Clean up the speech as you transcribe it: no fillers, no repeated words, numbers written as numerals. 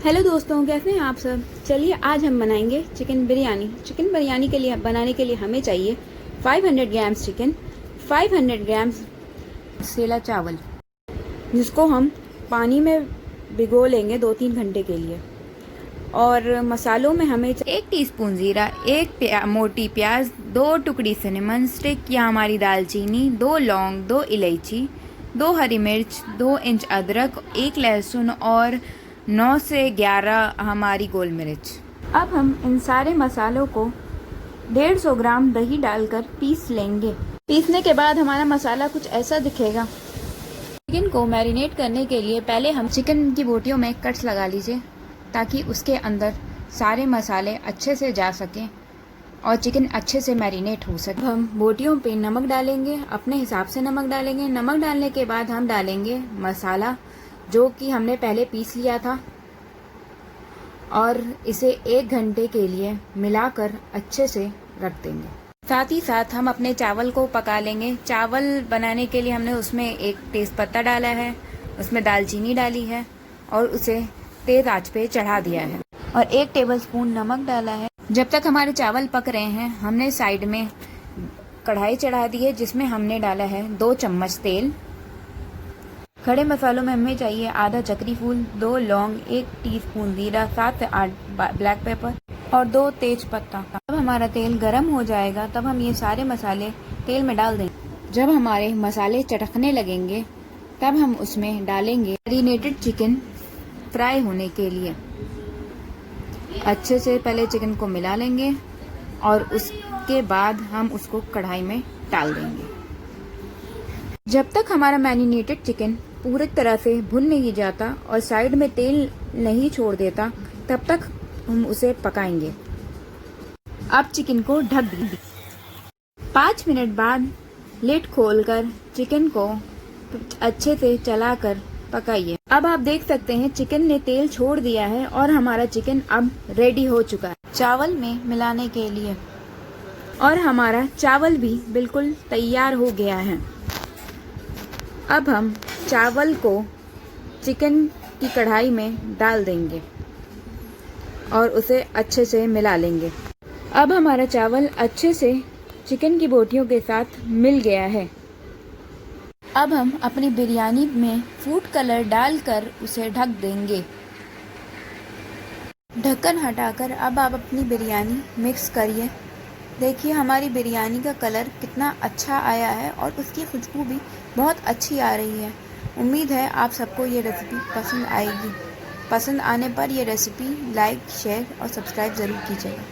Hello दोस्तों, कैसे हैं आप सब। चलिए आज हम बनाएंगे चिकन बिरयानी। चिकन बिरयानी के लिए बनाने के लिए हमें चाहिए 500 ग्राम्स चिकन, 500 ग्राम्स सेला चावल, जिसको हम पानी में भिगो लेंगे 2-3 घंटे के लिए। और मसालों में हमें 1 टीस्पून ज़ीरा, 1 मोटी प्याज, 2 टुकड़ी सिनेमन स्टिक या हमारी दालचीनी, 2 लौंग, 2 इलायची, 2 हरी मिर्च, 2 इंच अदरक, 1 लहसुन और 9 से 11 हमारी गोल मिर्च। अब हम इन सारे मसालों को 150 ग्राम दही डालकर पीस लेंगे। पीसने के बाद हमारा मसाला कुछ ऐसा दिखेगा। चिकन को मैरिनेट करने के लिए पहले हम चिकन की बोटियों में कट्स लगा लीजिए, ताकि उसके अंदर सारे मसाले अच्छे से जा सकें और चिकन अच्छे से मैरिनेट हो सके। हम बोटियों पे नमक डालेंगे, अपने हिसाब से नमक डालेंगे। नमक डालने के बाद हम डालेंगे मसाला, जो कि हमने पहले पीस लिया था, और इसे 1 घंटे के लिए मिलाकर अच्छे से रख देंगे। साथ ही साथ हम अपने चावल को पका लेंगे। चावल बनाने के लिए हमने उसमें 1 तेज़पत्ता डाला है, उसमें दालचीनी डाली है और उसे तेज़ आंच पे चढ़ा दिया है और 1 टेबलस्पून नमक डाला है। जब तक हमारे चावल पक रहे हैं, हमने साइड में कढ़ाई चढ़ा दी है, जिसमें हमने डाला है 2 चम्मच तेल। खड़े मसालों में हमें चाहिए आधा चक्री फूल, 2 लौंग, 1 टीस्पून ज़ीरा, 7 से 8 ब्लैक पेपर और 2 तेज पत्ता। जब हमारा तेल गर्म हो जाएगा, तब हम ये सारे मसाले तेल में डाल देंगे। जब हमारे मसाले चटकने लगेंगे, तब हम उसमें डालेंगे मैरिनेटेड चिकन फ्राई होने के लिए। अच्छे से पहले चिकन को मिला लेंगे और उसके बाद हम उसको कढ़ाई में डाल देंगे। जब तक हमारा मैरिनेटेड चिकन पूरी तरह से भुन नहीं जाता और साइड में तेल नहीं छोड़ देता, तब तक हम उसे पकाएंगे। अब चिकन को ढक देंगे। 5 मिनट बाद लिड खोलकर चिकन को अच्छे से चलाकर पकाइए। अब आप देख सकते हैं चिकन ने तेल छोड़ दिया है और हमारा चिकन अब रेडी हो चुका है चावल में मिलाने के लिए, और हमारा चावल भी बिल्कुल तैयार हो गया है। अब हम चावल को चिकन की कढ़ाई में डाल देंगे और उसे अच्छे से मिला लेंगे। अब हमारा चावल अच्छे से चिकन की बोटियों के साथ मिल गया है। अब हम अपनी बिरयानी में फूड कलर डालकर उसे ढक देंगे। ढक्कन हटाकर अब आप अपनी बिरयानी मिक्स करिए। देखिए हमारी बिरयानी का कलर कितना अच्छा आया है और उसकी खुशबू भी बहुत अच्छी आ रही है। उम्मीद है आप सबको ये रेसिपी पसंद आएगी। पसंद आने पर ये रेसिपी लाइक, शेयर और सब्सक्राइब ज़रूर कीजिएगा।